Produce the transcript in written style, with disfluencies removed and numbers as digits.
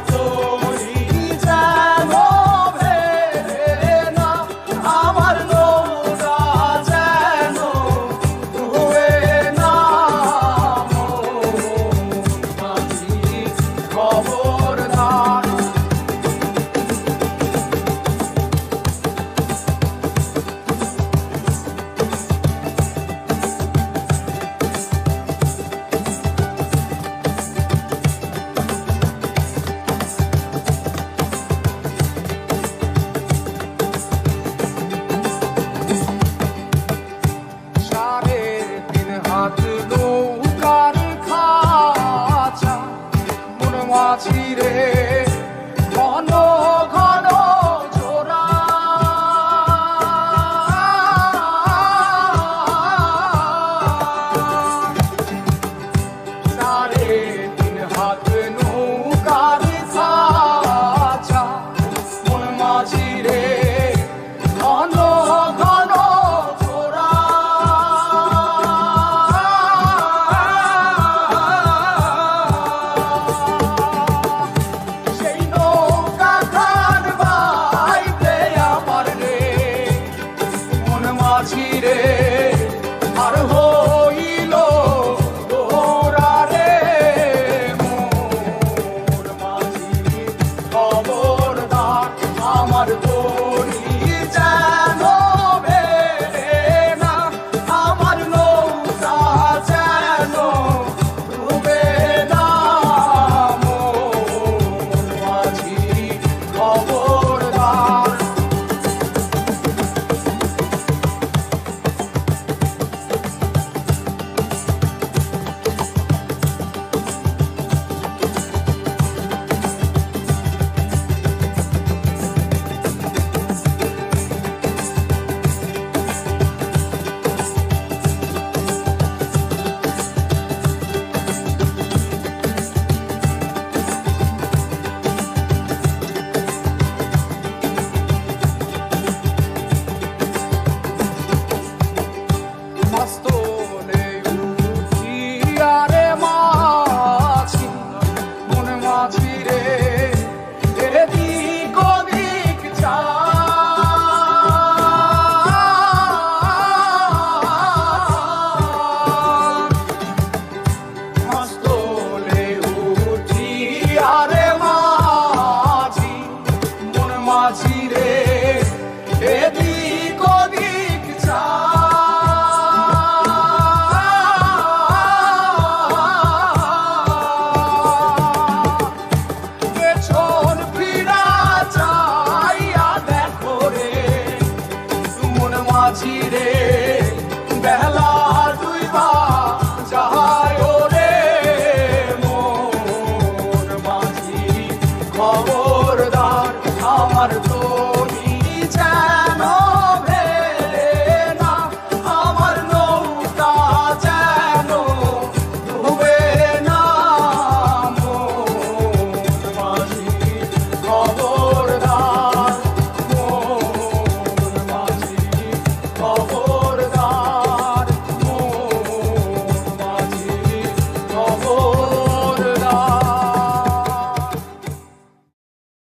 তরি যেন ভেড়ে না, আমার নৌকা যেন ডুবে না। মাঝি খবরদার। নৌকার খাঁচা মন মাঝি রে, ঘন ঘন জোড়া। সাড়ে তিন হাত নৌকার খাঁচা মন মাঝি রে, ঘন ঘন জোড়া। মাঝিরে আর হইল তোরা রে, মোর মাঝি খবরদার। আমার তরি যেন ভেড়ে না, আমার নৌকা যেন ডুবে না। মোর মাঝি খবরদার। মস্তলে উঠিয়া রে মাঝি, মন মাঝি রে, এদিক ওদিক চায়। মস্তলে উঠিয়া রে মাঝি, মন মাঝি রে, এদিক ওদিক চায়। মাঝিরে বেলা ডুইবা যায় রে, মোর মাঝি খবরদার। আমার তো